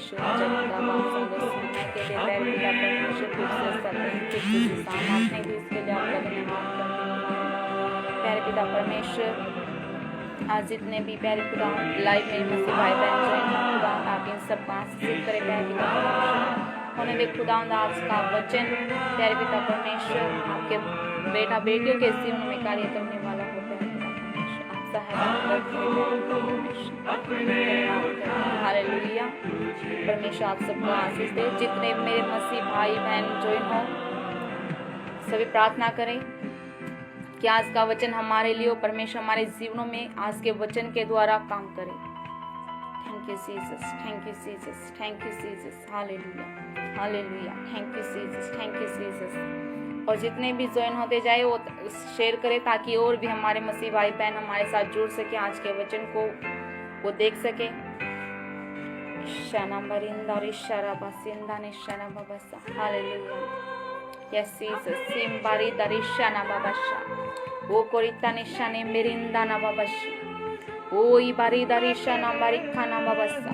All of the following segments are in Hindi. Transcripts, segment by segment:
परमेश्वर जब खुदा बाप सुंदर समय के लिए पैर पिता परमेश्वर फिर से आपने भी इसके लिए आपका धन्यवाद करते हैं। प्यारे पिता परमेश्वर आज जितने भी प्यारे खुदा लाइव में मसीह भाई बहन जो हैं खुदा आप इन सब को आशीषित करें प्यारे पिता परमेश्वर। उन्हें भी खुदा आज का वचन प्यारे पिता परमेश्वर आपके बेटा बेटियों के जीवन में कार्य करने वाला हो प्यारे पिता परमेश्वर। आप सहायता हालेलुया। परमेश्वर आप सबको आशीष दे। जितने मेरे मसीह भाई बहन ज्वाइन हो सभी प्रार्थना करें कि आज का वचन हमारे लिए परमेश्वर हमारे जीवनों में आज के वचन के द्वारा काम करे। Thank you Jesus, thank you Jesus, thank you Jesus, hallelujah hallelujah. Thank you Jesus, thank you Jesus. और जितने भी ज्वाइन होते जाए वो शेयर करें ताकि और भी हमारे मसीह भाई बहन हमारे साथ जुड़ सके, आज के वचन को वो देख सके। Hallelujah. Yes, Jesus. Simbari darishana babasha. O korita nishane mirindana babashi. O ibari darishana barikana babasa.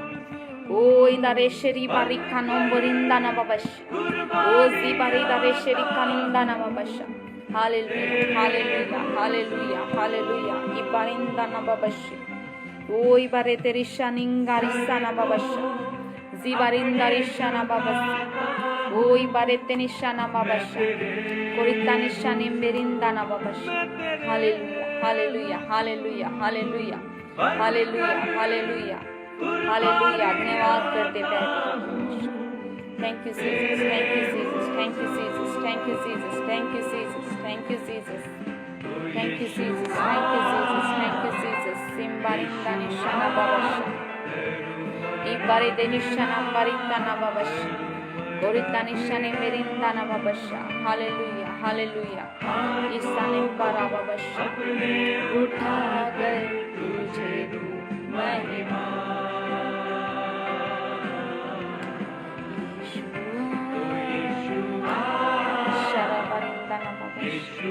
O indaresheri barikana borindana babashi. O zibari daresheri kanindana babasha. Hallelujah, hallelujah, hallelujah, hallelujah. Ibarindana babashi. O ibare terishaningarisana babasha. Zibarindarishana babasi. Oi barete nishana babasha. Korita nishane merindana babasha. Hallelujah, hallelujah, hallelujah, hallelujah, hallelujah, hallelujah, hallelujah. धन्यवाद करते हैं। Thank you Jesus, thank you Jesus, thank you Jesus, thank you Jesus, thank you Jesus, thank you Jesus, thank you Jesus, thank you Jesus, thank you Jesus. Simbarinda nishana babasha. Ibare de nishana barindana babasha. Korita nishane merindana babasha. Hallelujah, hallelujah. ईसाने पारा babasha. उठा कर तुझे महिमा. Ishara barindana babasha.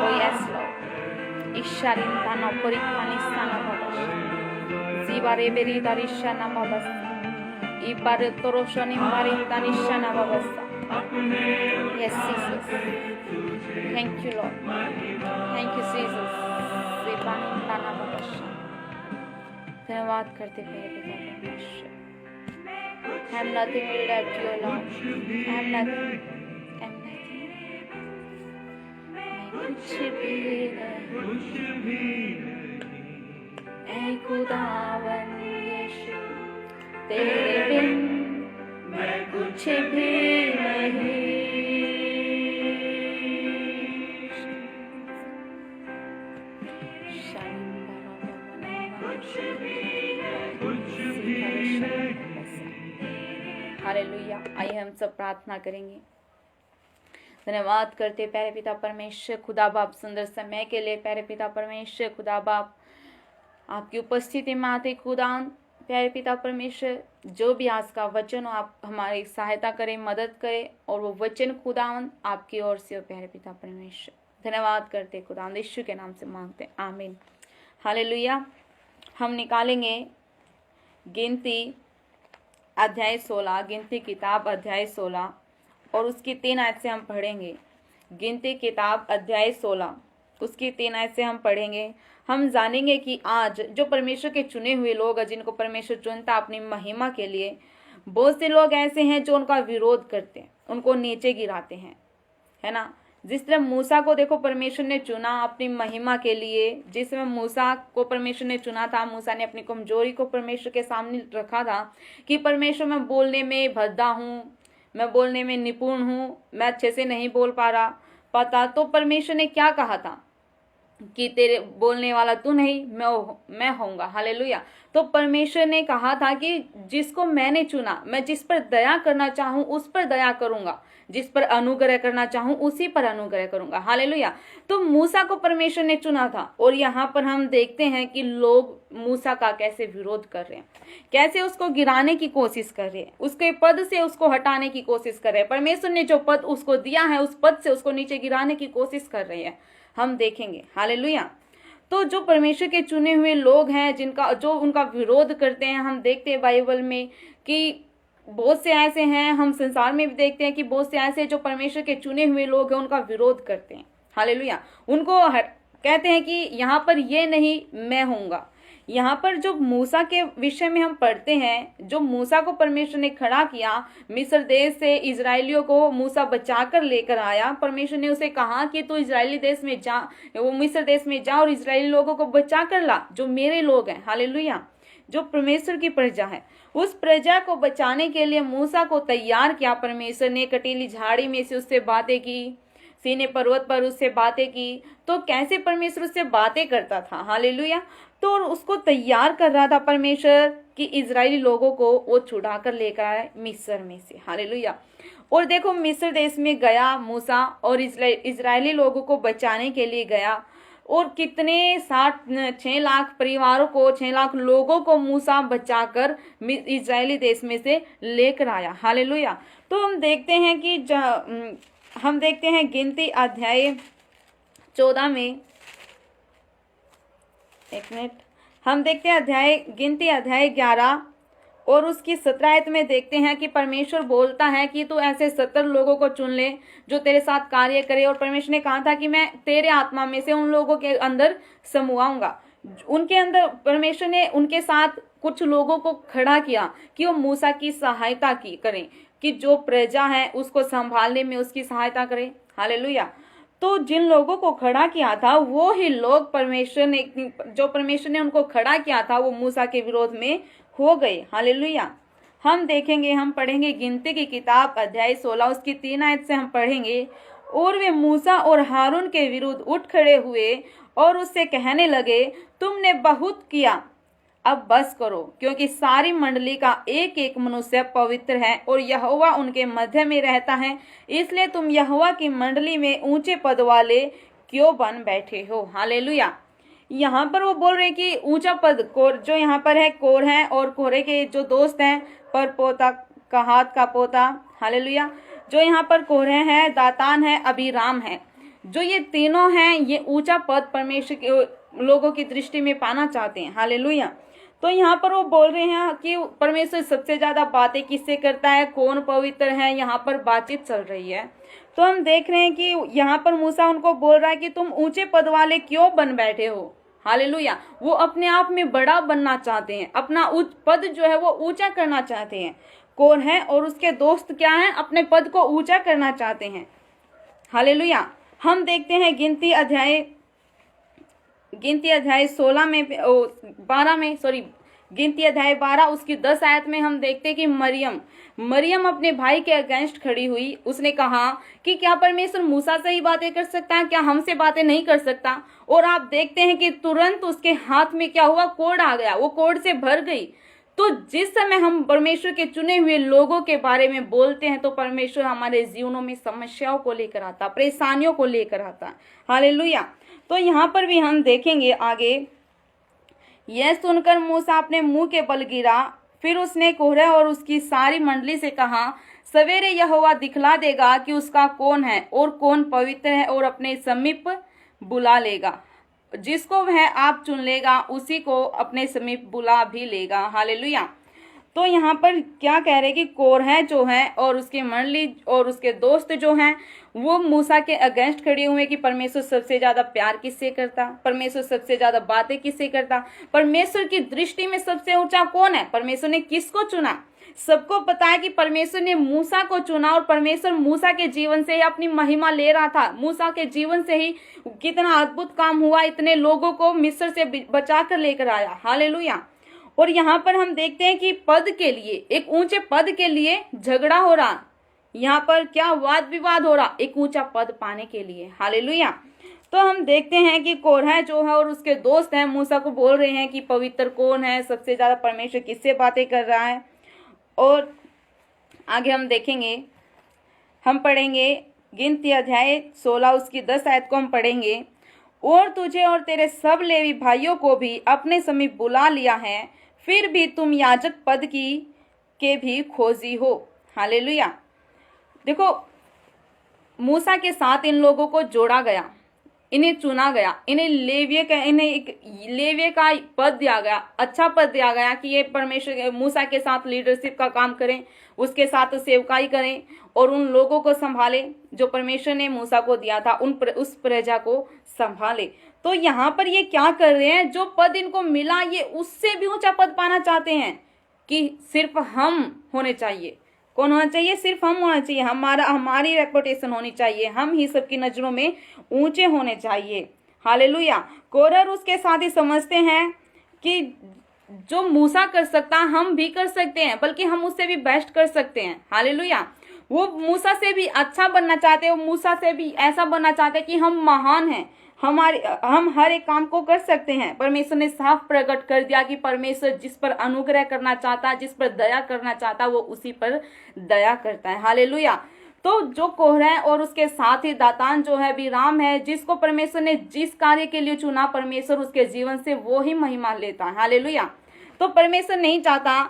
Oh yes Lord. Isharindana korita nishana babasha. Zibare beri darishana babasha. Ibare toroshani marinda nishana babasa. Yes, Jesus. Thank you, Lord. Thank you, Jesus. Zibanindana babasha. धन्यवाद करते प्यारे पिता परमेश्वर। I am nothing without you, Lord. I am nothing. I am nothing. मैं कुछ भी नहीं। ऐ खुदावन यीशु तेरे बिन मैं कुछ भी नहीं। हालेलुया। आइए हम सब प्रार्थना करेंगे। धन्यवाद करते प्यारे पिता परमेश्वर खुदा बाप सुंदर समय के लिए। प्यारे पिता परमेश्वर खुदा बाप आपकी उपस्थिति में आते खुदा प्यारे पिता परमेश्वर जो भी आज का वचन हो आप हमारी सहायता करें, मदद करें और वो वचन खुदावन आपकी ओर से हो प्यारे पिता परमेश्वर। धन्यवाद करते खुदावन यीशु के नाम से मांगते आमीन। हालेलुया। हम निकालेंगे गिनती अध्याय 16, गिनती किताब अध्याय 16 और उसकी 3 आयत से हम पढ़ेंगे। गिनती किताब अध्याय 16 उसकी 3 आयत से हम पढ़ेंगे। हम जानेंगे कि आज जो परमेश्वर के चुने हुए लोग हैं जिनको परमेश्वर चुनता अपनी महिमा के लिए, बहुत से लोग ऐसे हैं जो उनका विरोध करते हैं, उनको नीचे गिराते हैं, है ना। जिस तरह मूसा को देखो परमेश्वर ने चुना अपनी महिमा के लिए। जिस समय मूसा को परमेश्वर ने चुना था, मूसा ने अपनी कमजोरी को परमेश्वर के सामने रखा था कि परमेश्वर मैं बोलने में भद्दा हूँ, मैं बोलने में निपुण हूँ, मैं अच्छे से नहीं बोल पाता। तो परमेश्वर ने क्या कहा था कि तेरे बोलने वाला तू नहीं मैं होऊंगा। हालेलुया। तो परमेश्वर ने कहा था कि जिसको मैंने चुना, मैं जिस पर दया करना चाहूं उस पर दया करूंगा, जिस पर अनुग्रह करना चाहूं उसी पर अनुग्रह करूंगा। हालेलुया। तो मूसा को परमेश्वर ने चुना था और यहाँ पर हम देखते हैं कि लोग मूसा का कैसे विरोध कर रहे हैं, कैसे उसको गिराने की कोशिश कर रहे हैं, उसके पद से उसको हटाने की कोशिश कर रहे हैं। परमेश्वर ने जो पद उसको दिया है उस पद से उसको नीचे गिराने की कोशिश कर रहे हैं, हम देखेंगे। हालेलुया। तो जो परमेश्वर के चुने हुए लोग हैं जो उनका विरोध करते हैं, हम देखते हैं बाइबल में कि बहुत से ऐसे हैं, हम संसार में भी देखते हैं कि बहुत से ऐसे जो परमेश्वर के चुने हुए लोग हैं उनका विरोध करते हैं। हालेलुया। उनको कहते हैं कि यहाँ पर ये नहीं, मैं हूँगा। यहाँ पर जो मूसा के विषय में हम पढ़ते हैं, जो मूसा को परमेश्वर ने खड़ा किया, मिस्र देश से इजरायलियों को मूसा बचा कर लेकर आया। परमेश्वर ने उसे कहा कि तू इजरायली देश में जा, वो मिस्र देश में जा और इजरायली लोगों को बचा कर ला, जो मेरे लोग हैं। हालेलुया। जो परमेश्वर की प्रजा है, उस प्रजा को बचाने के लिए मूसा को तैयार किया परमेश्वर ने। कटीली झाड़ी में से उससे बातें की, सीने पर्वत पर उससे बातें की। तो कैसे परमेश्वर उससे बातें करता था। हालेलुया। तो उसको तैयार कर रहा था परमेश्वर कि इजरायली लोगों को वो छुड़ा कर लेकर आए मिस्र में से। हालेलुया। और देखो, मिस्र देश में गया मूसा और इजरायली लोगों को बचाने के लिए गया। और कितने 6 लाख परिवारों को, 6 लाख लोगों को मूसा बचाकर इजरायली देश में से लेकर आया। हालेलुया। तो हम देखते हैं कि हम देखते हैं गिनती अध्याय 14 में, एक मिनट, हम देखते हैं गिनती अध्याय 11 और उसकी 17 में देखते हैं कि परमेश्वर बोलता है कि तू ऐसे 70 लोगों को चुन ले जो तेरे साथ कार्य करे। और परमेश्वर ने कहा था कि मैं तेरे आत्मा में से उन लोगों के अंदर समूआऊंगा। उनके अंदर परमेश्वर ने उनके साथ कुछ लोगों को खड़ा किया कि वो मूसा की सहायता करें, कि जो प्रजा है उसको संभालने में उसकी सहायता करें। हालेलुया। तो जिन लोगों को खड़ा किया था वो ही लोग जो परमेश्वर ने उनको खड़ा किया था वो मूसा के विरोध में हो गए। हालेलुया। हम देखेंगे, हम पढ़ेंगे गिनती की किताब अध्याय 16 उसकी 3 आयत से हम पढ़ेंगे। और वे मूसा और हारून के विरुद्ध उठ खड़े हुए और उससे कहने लगे, तुमने बहुत किया, अब बस करो, क्योंकि सारी मंडली का एक एक मनुष्य पवित्र है और यहोवा उनके मध्य में रहता है। इसलिए तुम यहोवा की मंडली में ऊंचे पद वाले क्यों बन बैठे हो। हालेलुया। यहाँ पर वो बोल रहे कि ऊंचा पद कोर, जो यहाँ पर है कोर है, और कोरे के जो दोस्त हैं, पर पोता का हाथ का पोता। हालेलुया। जो यहाँ पर कोरे हैं, दातान है, अबीराम है, जो ये तीनों हैं, ये ऊंचा पद परमेश्वर के लोगों की दृष्टि में पाना चाहते हैं। हालेलुया। तो यहाँ पर वो बोल रहे हैं कि परमेश्वर सबसे ज्यादा बातें किससे करता है, कौन पवित्र है, यहाँ पर बातचीत चल रही है। तो हम देख रहे हैं कि यहाँ पर मूसा उनको बोल रहा है कि तुम ऊंचे पद वाले क्यों बन बैठे हो। हालेलुया। वो अपने आप में बड़ा बनना चाहते हैं, अपना पद जो है वो ऊंचा करना चाहते हैं। कौन है और उसके दोस्त क्या हैं, अपने पद को ऊंचा करना चाहते हैं। हालेलुया। हम देखते हैं गिनती अध्याय 12 उसकी 10 आयत में हम देखते हैं कि मरियम अपने भाई के अगेंस्ट खड़ी हुई। उसने कहा कि क्या परमेश्वर मूसा से ही बातें कर सकता है, क्या हमसे बातें नहीं कर सकता। और आप देखते हैं कि तुरंत उसके हाथ में क्या हुआ, कोढ़ आ गया, वो कोढ़ से भर गई। तो जिस समय हम परमेश्वर के चुने हुए लोगों के बारे में बोलते हैं तो परमेश्वर हमारे जीवनों में समस्याओं को लेकर आता, परेशानियों को लेकर आता। हालेलुया। तो यहाँ पर भी हम देखेंगे आगे, यह सुनकर मूसा अपने मुंह के बल गिरा। फिर उसने कोरह और उसकी सारी मंडली से कहा, सवेरे यहोवा दिखला देगा कि उसका कौन है और कौन पवित्र है, और अपने समीप बुला लेगा। जिसको वह आप चुन लेगा उसी को अपने समीप बुला भी लेगा। हालेलुया। तो यहाँ पर क्या कह रहे कि कोरह जो है और उसकी मंडली और उसके दोस्त जो हैं वो मूसा के अगेंस्ट खड़े हुए कि परमेश्वर सबसे ज्यादा प्यार किससे करता, परमेश्वर सबसे ज्यादा बातें किससे करता, परमेश्वर की दृष्टि में सबसे ऊंचा कौन है, परमेश्वर ने किसको चुना। सबको पता है कि परमेश्वर ने मूसा को चुना और परमेश्वर मूसा के जीवन से ही अपनी महिमा ले रहा था। मूसा के जीवन से ही कितना अद्भुत काम हुआ, इतने लोगों को मिस्र से बचा कर लेकर आया। हालेलुया। और यहाँ पर हम देखते हैं कि पद के लिए, एक ऊंचे पद के लिए झगड़ा हो रहा, यहाँ पर क्या वाद विवाद हो रहा, एक ऊंचा पद पाने के लिए। हालेलुया। तो हम देखते हैं कि कोरह जो है और उसके दोस्त हैं मूसा को बोल रहे हैं कि पवित्र कौन है, सबसे ज्यादा परमेश्वर किससे बातें कर रहा है। और आगे हम देखेंगे, हम पढ़ेंगे गिनती अध्याय 16 उसकी 10 आयत को हम पढ़ेंगे। और तुझे और तेरे सब लेवी भाइयों को भी अपने समीप बुला लिया है, फिर भी तुम याजक पद के भी खोजी हो। हालेलुया। देखो, मूसा के साथ इन लोगों को जोड़ा गया, इन्हें चुना गया, इन्हें इन्हें एक लेविये का पद दिया गया, अच्छा पद दिया गया कि ये परमेश्वर मूसा के साथ लीडरशिप का काम करें, उसके साथ सेवकाई करें और उन लोगों को संभाले जो परमेश्वर ने मूसा को दिया था, उस प्रजा को संभाले। तो यहाँ पर ये क्या कर रहे हैं, जो पद इनको मिला ये उससे भी ऊंचा पद पाना चाहते हैं कि सिर्फ हम होने चाहिए। कौन होना चाहिए? सिर्फ हम होना चाहिए, हमारी रेपुटेशन होनी चाहिए, हम ही सबकी नजरों में ऊंचे होने चाहिए। हालेलुया। कोरह उसके साथ ही समझते हैं कि जो मूसा कर सकता हम भी कर सकते हैं, बल्कि हम उससे भी बेस्ट कर सकते हैं। हालेलुया। वो मूसा से भी अच्छा बनना चाहते हैं, वो मूसा से भी ऐसा बनना चाहते हैं कि हम महान हैं, हम हर एक काम को कर सकते हैं। परमेश्वर ने साफ प्रकट कर दिया कि परमेश्वर जिस पर अनुग्रह करना चाहता है, जिस पर दया करना चाहता है, वो उसी पर दया करता है। हालेलुया। तो जो कोरह है और उसके साथ ही दातान जो है, बिराम है, जिसको परमेश्वर ने जिस कार्य के लिए चुना, परमेश्वर उसके जीवन से वो ही महिमा लेता है। हालेलुया। तो परमेश्वर नहीं चाहता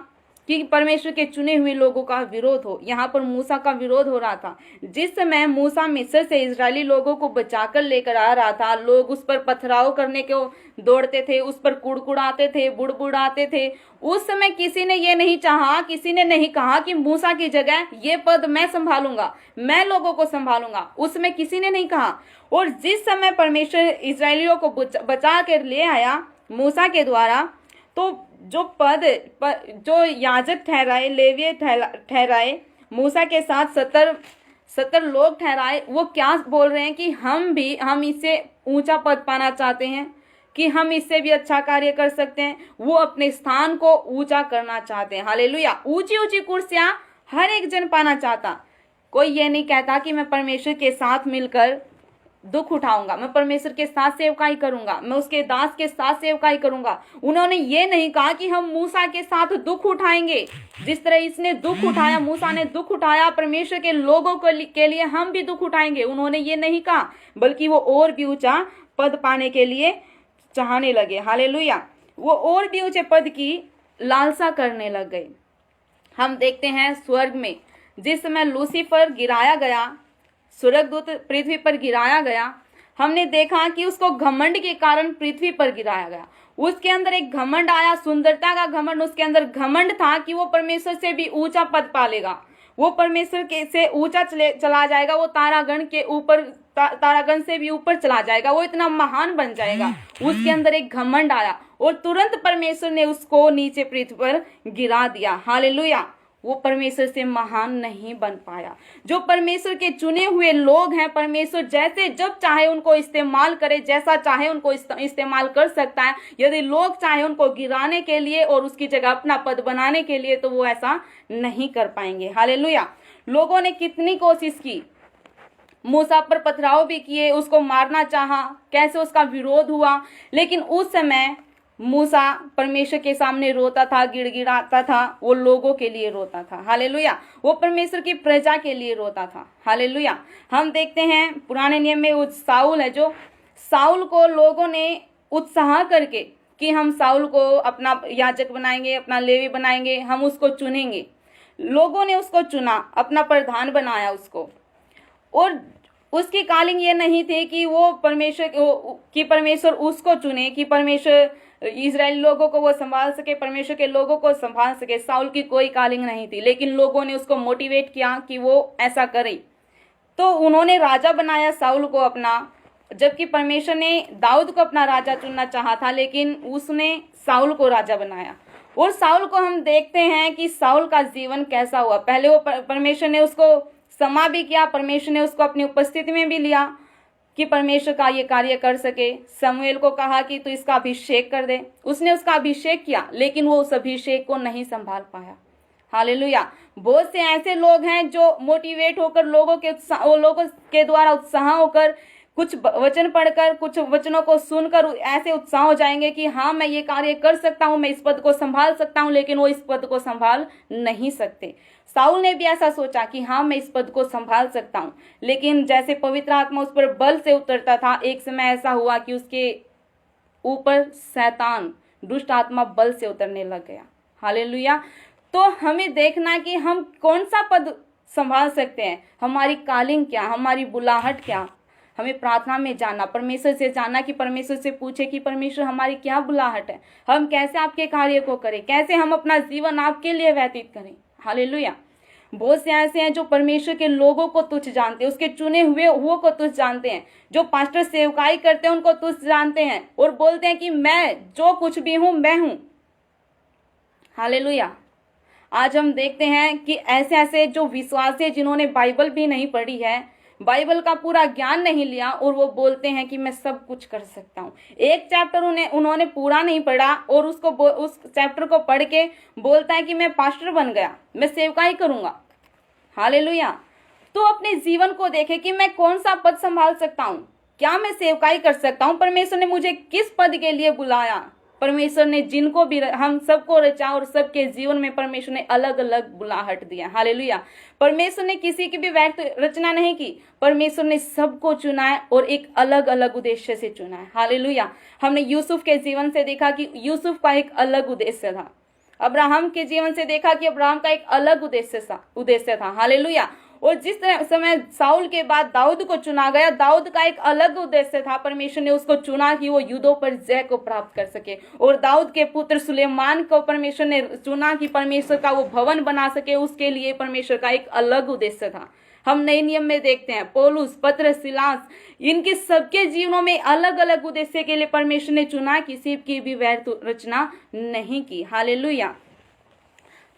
कि परमेश्वर के चुने हुए लोगों का विरोध हो। यहाँ पर मूसा का विरोध हो रहा था। जिस समय मूसा मिस्र से इजरायली लोगों को बचाकर लेकर आ रहा था, लोग उस पर पथराव करने को दौड़ते थे, उस पर कुड़कुड़ाते थे, बुड़बुड़ाते थे। उस समय किसी ने ये नहीं चाहा, किसी ने नहीं कहा कि मूसा की जगह ये पद मैं संभालूंगा, मैं लोगों को संभालूंगा। उसमें किसी ने नहीं कहा। और जिस समय परमेश्वर इजरायलियों को बचा कर ले आया मूसा के द्वारा, तो जो जो याजक ठहराए, लेविये ठहराए, मूसा के साथ 70 लोग ठहराए, वो क्या बोल रहे हैं कि हम इससे ऊंचा पद पाना चाहते हैं, कि हम इससे भी अच्छा कार्य कर सकते हैं। वो अपने स्थान को ऊंचा करना चाहते हैं। हालेलुया। ऊंची ऊंची कुर्सियां हर एक जन पाना चाहता। कोई ये नहीं कहता कि मैं परमेश्वर के साथ मिलकर दुख उठाऊंगा, मैं परमेश्वर के साथ सेवकाई करूंगा, मैं उसके दास के साथ सेवकाई करूंगा। उन्होंने ये नहीं कहा कि हम मूसा के साथ दुख उठाएंगे। जिस तरह इसने दुख उठाया, मूसा ने दुख उठाया परमेश्वर के लोगों के लिए, हम भी दुख उठाएंगे। उन्होंने ये नहीं कहा, बल्कि वो और भी ऊंचा पद पाने के लिए चाहने लगे। हालेलुया। वो और भी ऊंचे पद की लालसा करने लग गए। हम देखते हैं स्वर्ग में जिस समय लूसीफर गिराया गया, स्वर्गदूत पृथ्वी पर गिराया गया, हमने देखा कि उसको घमंड के कारण पृथ्वी पर गिराया गया। उसके अंदर एक घमंड आया, सुंदरता का घमंड। उसके अंदर घमंड था कि वो परमेश्वर से भी ऊंचा पद पालेगा, वो परमेश्वर के से ऊंचा चला जाएगा, वो तारागण के ऊपर, तारागण से भी ऊपर चला जाएगा, वो इतना महान बन जाएगा। उसके अंदर एक घमंड आया और तुरंत परमेश्वर ने उसको नीचे पृथ्वी पर गिरा दिया। हालेलुया। वो परमेश्वर से महान नहीं बन पाया। जो परमेश्वर के चुने हुए लोग हैं, परमेश्वर जैसे जब चाहे उनको इस्तेमाल करे, जैसा चाहे उनको इस्तेमाल कर सकता है। यदि लोग चाहे उनको गिराने के लिए और उसकी जगह अपना पद बनाने के लिए, तो वो ऐसा नहीं कर पाएंगे। हालेलुया। लोगों ने कितनी कोशिश की, मूसा पर पथराव भी किए, उसको मारना चाहा, कैसे उसका विरोध हुआ, लेकिन उस समय मूसा परमेश्वर के सामने रोता था, गिड़गिड़ाता था। वो लोगों के लिए रोता था। हालेलुया। वो परमेश्वर की प्रजा के लिए रोता था। हालेलुया। हम देखते हैं पुराने नियम में वो साउल है, जो साउल को लोगों ने उत्साह करके कि हम साउल को अपना याजक बनाएंगे, अपना लेवी बनाएंगे, हम उसको चुनेंगे। लोगों ने उसको चुना, अपना प्रधान बनाया उसको। और उसकी कॉलिंग ये नहीं थी कि वो परमेश्वर उसको चुने, कि परमेश्वर इजरायली लोगों को वो संभाल सके, परमेश्वर के लोगों को संभाल सके। साउल की कोई कॉलिंग नहीं थी, लेकिन लोगों ने उसको मोटिवेट किया कि वो ऐसा करे, तो उन्होंने राजा बनाया साउल को अपना। जबकि परमेश्वर ने दाऊद को अपना राजा चुनना चाहा था, लेकिन उसने साउल को राजा बनाया। और साउल को हम देखते हैं कि साउल का जीवन कैसा हुआ। पहले वो परमेश्वर ने उसको क्षमा भी किया, परमेश्वर ने उसको अपनी उपस्थिति में भी लिया कि परमेश्वर का ये कार्य कर सके। शमूएल को कहा कि तू इसका अभिषेक कर दे, उसने उसका अभिषेक किया, लेकिन वो उस अभिषेक को नहीं संभाल पाया। हालेलुया। बहुत से ऐसे लोग हैं जो मोटिवेट होकर, लोगों के द्वारा उत्साह होकर, कुछ वचन पढ़कर, कुछ वचनों को सुनकर ऐसे उत्साह हो जाएंगे कि हाँ मैं ये कार्य कर सकता हूँ, मैं इस पद को संभाल सकता हूँ, लेकिन वो इस पद को संभाल नहीं सकते। साउल ने भी ऐसा सोचा कि हाँ मैं इस पद को संभाल सकता हूँ, लेकिन जैसे पवित्र आत्मा उस पर बल से उतरता था, एक समय ऐसा हुआ कि उसके ऊपर शैतान, दुष्ट आत्मा बल से उतरने लग गया। हालेलुया। तो हमें देखना कि हम कौन सा पद संभाल सकते हैं, हमारी कॉलिंग क्या, हमारी बुलाहट क्या, हमें प्रार्थना में जानना, परमेश्वर से जानना, कि परमेश्वर से पूछे कि परमेश्वर हमारी क्या बुलाहट है, हम कैसे आपके कार्य को करें, कैसे हम अपना जीवन आपके लिए व्यतीत करें। हालेलुया। बहुत से ऐसे हैं जो परमेश्वर के लोगों को तुच्छ जानते हैं, उसके चुने हुए को तुच्छ जानते हैं, जो पास्टर सेवकाई करते हैं उनको तुच्छ जानते हैं और बोलते हैं कि मैं जो कुछ भी हूं मैं हूं। हालेलुया। आज हम देखते हैं कि ऐसे ऐसे जो विश्वासी हैं जिन्होंने बाइबल भी नहीं पढ़ी है, बाइबल का पूरा ज्ञान नहीं लिया, और वो बोलते हैं कि मैं सब कुछ कर सकता हूँ। एक चैप्टर उन्होंने पूरा नहीं पढ़ा और उस चैप्टर को पढ़ के बोलता है कि मैं पास्टर बन गया, मैं सेवकाई करूंगा। हालेलुया। तो अपने जीवन को देखे कि मैं कौन सा पद संभाल सकता हूँ, क्या मैं सेवकाई कर सकता हूँ, परमेश्वर ने मुझे किस पद के लिए बुलाया। परमेश्वर ने जिनको भी हम सबको रचा और सबके जीवन में परमेश्वर ने अलग अलग बुलाहट दिया। हालेलुया। परमेश्वर ने किसी की भी व्यक्त रचना नहीं की, परमेश्वर ने सबको चुना है और एक अलग अलग उद्देश्य से चुना है। हालेलुया। हमने यूसुफ के जीवन से देखा कि यूसुफ का एक अलग उद्देश्य था, अब्राहम के जीवन से देखा कि अब्राहम का एक अलग उद्देश्य था। हालेलुया। और जिस समय साउल के बाद दाऊद को चुना गया, दाऊद का एक अलग उद्देश्य था, परमेश्वर ने उसको चुना कि वो युद्धों पर जय को प्राप्त कर सके। और दाऊद के पुत्र सुलेमान को परमेश्वर ने चुना कि परमेश्वर का वो भवन बना सके, उसके लिए परमेश्वर का एक अलग उद्देश्य था। हम नए नियम में देखते हैं पौलुस, पतरस, सिलास, इनके सबके जीवनों में अलग अलग उद्देश्य के लिए परमेश्वर ने चुना, किसी की भी व्यर्थ रचना नहीं की। हालेलुया।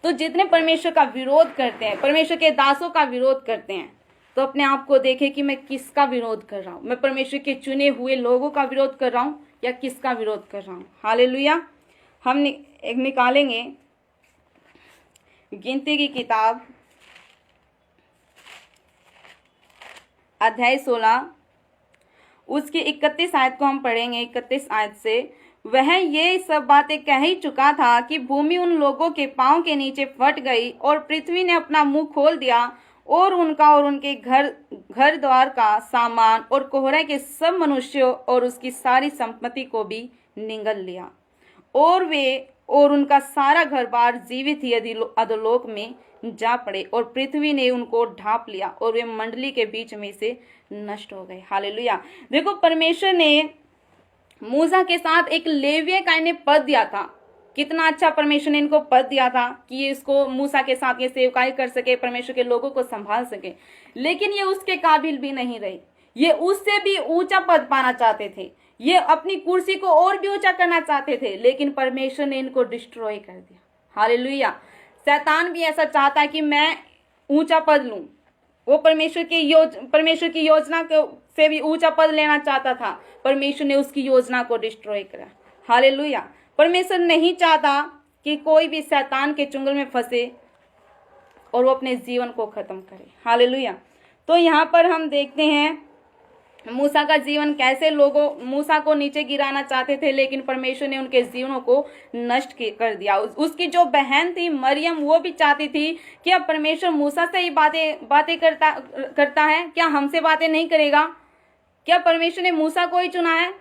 तो जितने परमेश्वर का विरोध करते हैं, परमेश्वर के दासों का विरोध करते हैं, तो अपने आप को देखें कि मैं किसका विरोध कर रहा हूं, मैं परमेश्वर के चुने हुए लोगों का विरोध कर रहा हूं या किसका विरोध कर रहा हूं। हालेलुया। हम निकालेंगे गिनती की किताब अध्याय 16 उसकी 31 आयत को हम पढ़ेंगे। 31 आयत से, वह ये सब बातें कह ही चुका था कि भूमि उन लोगों के पांव के नीचे फट गई और पृथ्वी ने अपना मुंह खोल दिया और उनका और उनके घर द्वार का सामान और कोहरे के सब मनुष्यों और उसकी सारी संपत्ति को भी निगल लिया, और वे और उनका सारा घर बार जीवित ही अधोलोक में जा पड़े, और पृथ्वी ने उनको ढांप लिया और वे मंडली के बीच में से नष्ट हो गए। हालेलुया। देखो, परमेश्वर ने मूसा के साथ एक लेविय का इन्हें पद दिया था। कितना अच्छा परमेश्वर ने इनको पद दिया था कि ये इसको मूसा के साथ ये सेवकाई कर सके, परमेश्वर के लोगों को संभाल सके, लेकिन ये उसके काबिल भी नहीं रहे। ये उससे भी ऊंचा पद पाना चाहते थे, ये अपनी कुर्सी को और भी ऊंचा करना चाहते थे, लेकिन परमेश्वर ने इनको डिस्ट्रॉय कर दिया। हालेलुया। शैतान भी ऐसा चाहता है कि मैं ऊंचा पद लूं। वो परमेश्वर की योजना से भी ऊंचा पद लेना चाहता था, परमेश्वर ने उसकी योजना को डिस्ट्रॉय करा। हालेलुया। परमेश्वर नहीं चाहता कि कोई भी शैतान के चुंगल में फंसे और वो अपने जीवन को खत्म करे। हालेलुया। तो यहाँ पर हम देखते हैं मूसा का जीवन कैसे लोगों मूसा को नीचे गिराना चाहते थे, लेकिन परमेश्वर ने उनके जीवनों को नष्ट कर दिया। उसकी जो बहन थी मरियम, वो भी चाहती थी कि अब परमेश्वर मूसा से ही बातें करता है, क्या हमसे बातें नहीं करेगा? क्या परमेश्वर ने मूसा को ही चुना है?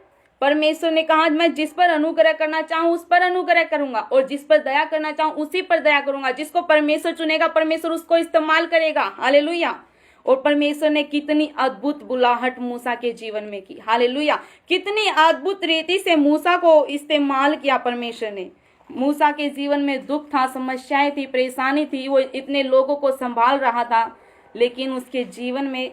परमेश्वर ने कहा, मैं जिस पर अनुग्रह करना चाहूं उस पर अनुग्रह करूंगा, और जिस पर दया करना चाहूं उसी पर दया करूंगा। जिसको परमेश्वर चुनेगा, परमेश्वर उसको इस्तेमाल करेगा। हालेलुया। और परमेश्वर ने कितनी अद्भुत बुलाहट मूसा के जीवन में की। हालेलुया। कितनी अद्भुत रीति से मूसा को इस्तेमाल किया परमेश्वर ने। मूसा के जीवन में दुख था, समस्याएं थी, परेशानी थी, वो इतने लोगों को संभाल रहा था, लेकिन उसके जीवन में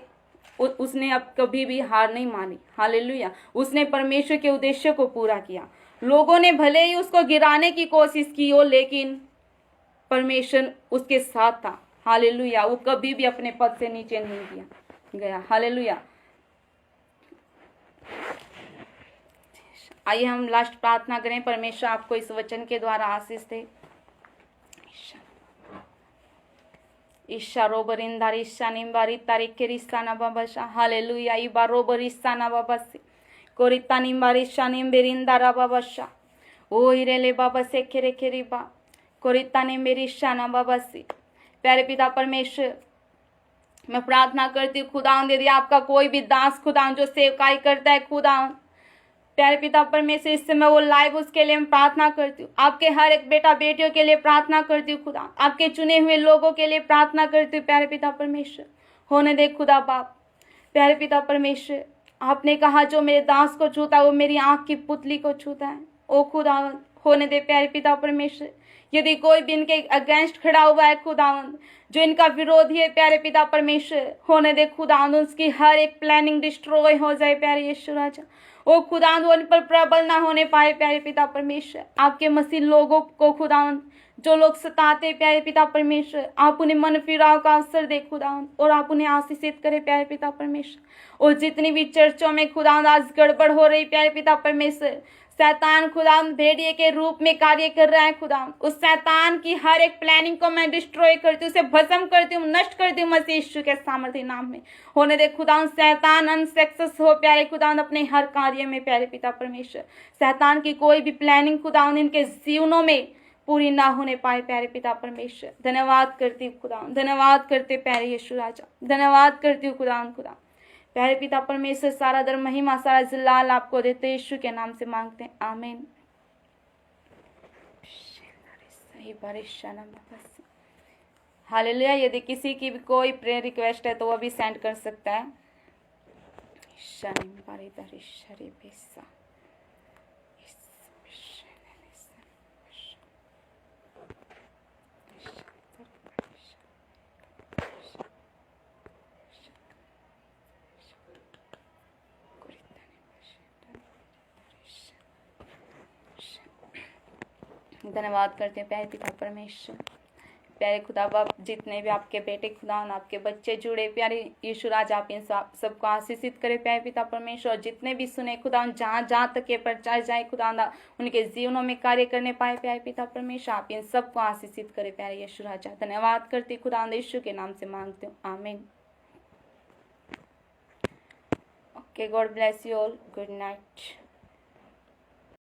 उसने अब कभी भी हार नहीं मानी। हालेलुया। उसने परमेश्वर के उद्देश्य को पूरा किया। लोगों ने भले ही उसको गिराने की कोशिश की हो, लेकिन परमेश्वर उसके साथ था। हालेलुया। वो कभी भी अपने पद से नीचे नहीं गया। हालेलुया। आइए हम लास्ट प्रार्थना करें। परमेश्वर आपको इस वचन के द्वारा आशीष दे। ईशा रोबर इंदार ईशा निम्बारी तारीख के रिश्ता ना बाबा। हालेलुया। इबा रोबर ईशा ना बाबा से कोरिता निम्बार ईशा निम्बेरिंदारा बाबा। ओ हिरेले बाबा से खेरे खेरीबा कोरिता निम्बेरी ईशा ना बाबा से। प्यारे पिता परमेश्वर, मैं प्रार्थना करती हूँ खुदावंद, यदि आपका कोई भी दास खुदावंद जो सेवकाई करता है खुदावंद, प्यारे पिता परमेश्वर, इस समय वो लाइव, उसके लिए मैं प्रार्थना करती हूँ। आपके हर एक बेटा बेटियों के लिए प्रार्थना करती हूँ खुदा, आपके चुने हुए लोगों के लिए प्रार्थना करती हूँ। प्यारे पिता परमेश्वर, होने दे खुदा बाप। प्यारे पिता परमेश्वर, आपने कहा जो मेरे दास को छूता है वो मेरी आंख की पुतली को छूता है। ओ खुदावंद होने दे प्यारे पिता परमेश्वर, यदि कोई भी इनके अगेंस्ट खड़ा हुआ है खुदावंद, जो इनका विरोधी है प्यारे पिता परमेश्वर, होने दे खुदावंद उसकी हर एक प्लानिंग डिस्ट्रॉय हो जाए प्यारे यीशु राजा। ओ खुदावंद वो इन पर प्रबल ना होने पाए प्यारे पिता परमेश्वर। आपके मसीह लोगों को खुदावंद जो लोग सताते प्यारे पिता परमेश्वर, आप उन्हें मन फिराव का अवसर दे खुदावंद, और आप उन्हें आशीषित करे प्यारे पिता परमेश्वर। और जितनी भी चर्चों में खुदावंद आज गड़बड़ हो रही प्यारे पिता परमेश्वर, शैतान खुदावंद भेड़िए के रूप में कार्य कर रहा है खुदावंद, उस शैतान की हर एक प्लानिंग को मैं डिस्ट्रॉय करती हूँ, उसे भस्म करती हूँ, नष्ट करती हूँ मसीह यीशु के सामर्थ्य नाम में। होने दे खुदावंद शैतान अनसक्सेस हो प्यारे खुदावंद अपने हर कार्य में प्यारे पिता परमेश्वर। शैतान की कोई भी प्लानिंग खुदावंद इनके जीवनों में पूरी ना होने पाए प्यारे पिता परमेश्वर। धन्यवाद करती हूँ खुदावंद, धन्यवाद करते प्यारे यीशु राजा, धन्यवाद करती हूँ खुदावंद। खुदा प्यारे पिता परमेश्वर सारा दर महिमा सारा जलाल आपको देते यीशु के नाम से मांगते हैं, आमीन। हालेलुया। यदि किसी की भी कोई प्रेयर रिक्वेस्ट है तो वो भी सेंड कर सकता है। धन्यवाद करते हैं प्यारे पिता परमेश्वर। प्यारे खुदा बाप, जितने भी आपके बेटे खुदा आपके बच्चे जुड़े प्यारे यीशु राजा, आप इन सबको आशीषित करे प्यारे पिता परमेश्वर। और जितने भी सुने खुदा जहाँ जहाँ तक ये प्रचार जाए खुदा उनके जीवनों में कार्य करने पाए प्यारे पिता परमेश्वर, आप इन सबको आशीषित करे प्यारे यीशु राजा। धन्यवाद करती खुदा यीशु के नाम से मांगती हूँ, आमीन। Okay, God bless you all, good night.